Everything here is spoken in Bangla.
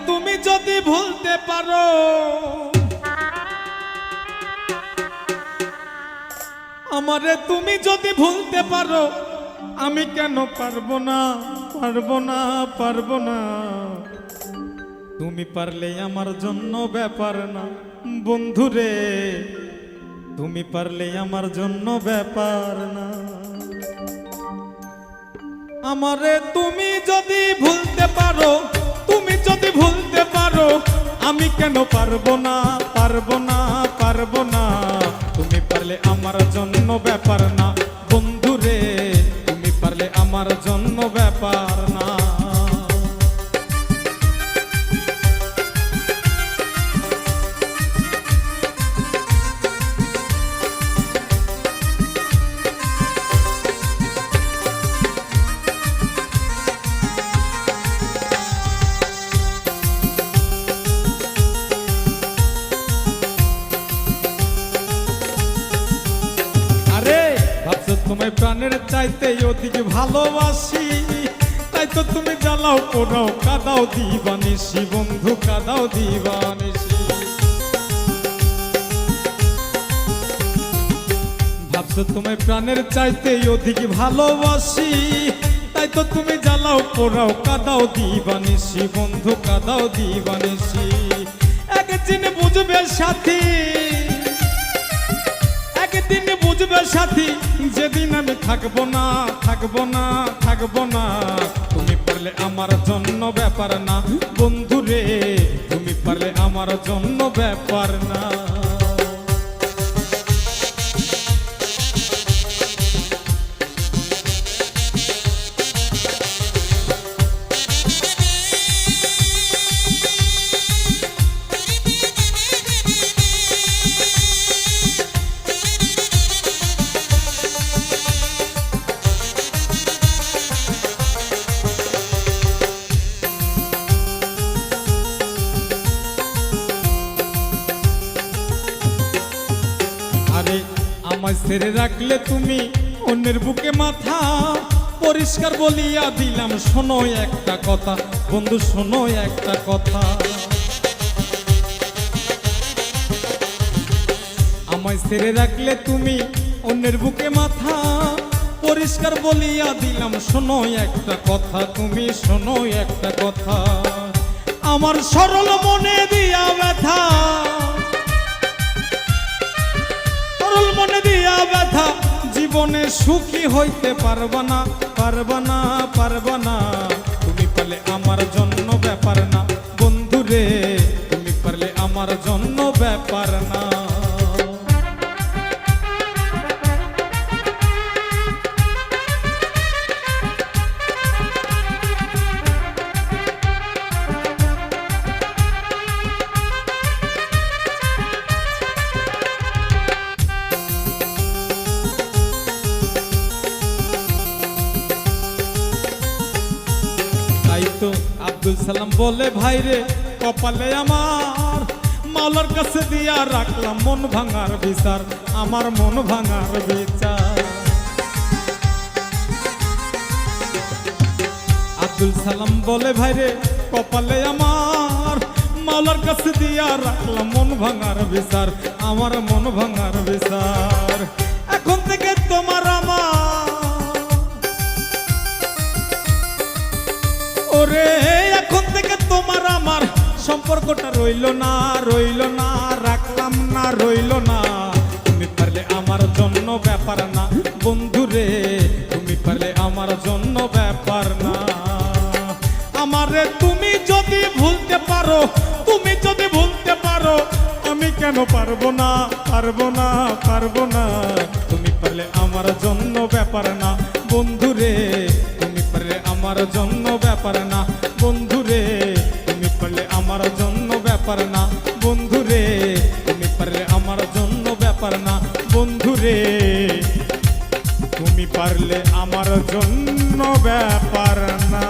তুমি যদি ভুলতে পারো, আমারে তুমি যদি ভুলতে পারো, আমি কেন পারবো না, পারবো না, পারবো না। তুমি পারলে আমার জন্য ব্যাপার না বন্ধুরে, তুমি পারলে আমার জন্য ব্যাপার না। আমারে তুমি যদি ভুলতে পারো, তুমি যদি ভুলতে পারো, আমি কেন পারবো না, পারবো না, পারবো না। তুমি পারলে আমার জন্য ব্যাপার না বন্ধুরে, তুমি পারলে আমার জন্য ব্যাপার না। তোমায় প্রাণের চাইতে অধিক ভালোবাসি, তাই তো তুমি জ্বালাও পোড়াও কাদাও দিবানিসি বন্ধু, কাদাও দিবানিসি। ভাবছো তোমায় প্রাণের চাইতে অধিক ভালোবাসি, তাই তো তুমি জ্বালাও পোড়াও কাদাও দিবানিসি বন্ধু, কাদাও দিবানিসি। একদিন বুঝবে সাথী, একদিন বুঝবে সাথী, যেদিন আমি থাকবো না, থাকবো না, থাকবো না। তুমি পারলে আমার জন্য ব্যাপার না বন্ধুরে, তুমি পারলে আমার জন্য ব্যাপার না। আমায় ছেড়ে রাখলে তুমি অন্যের বুকে মাথা, পরিষ্কার বলিয়া দিলাম শোনো একটা কথা বন্ধু, শোনো একটা কথা। আমায় ছেড়ে রাখলে তুমি অন্যের বুকে মাথা, পরিষ্কার বলিয়া দিলাম শোনো একটা কথা, তুমি শোনো একটা কথা। আমার সরল মনে দিয়া ব্যথা, মনে দিয়া ব্যথা, জীবনে সুখী হইতে পারবা না, পারবা না, পারবা না। তুমি পারলে আমার জন্য ব্যাপার না বন্ধুরে, তুমি পারলে আমার জন্য ব্যাপার না। তো আব্দুল সালাম বলে ভাইরে কপালে আমার, মাওলার কাছে দিয়া রাখলাম মন ভাঙার বিচার, আমার মন ভাঙার বিচার। আব্দুল সালাম বলে ভাইরে কপালে আমার, মাওলার কাছে দিয়া রাখলাম মন ভাঙার বিচার, আমার মন ভাঙার বিচার। এখন থেকে তোমার আমার ওরে, এখন থেকে তোমার আমার সম্পর্কটা রইল না, রইল না, রাখলাম না, রইল না। তুমি পারলে আমার জন্য ব্যাপার না বন্ধুরে, তুমি পারলে আমার জন্য ব্যাপার না। আমারে তুমি যদি ভুলতে পারো, তুমি যদি ভুলতে পারো, আমি কেন পারবো না, পারবো না, পারবো না। তুমি পারলে আমার জন্য ব্যাপার না বন্ধুরে, তুমি পারলে আমার জন্য ব্যাপার না বন্ধুরে, তুমি পারলে আমার জন্য ব্যাপার না বন্ধুরে, তুমি পারলে আমার জন্য ব্যাপার না বন্ধুরে, তুমি পারলে আমার জন্য ব্যাপার না।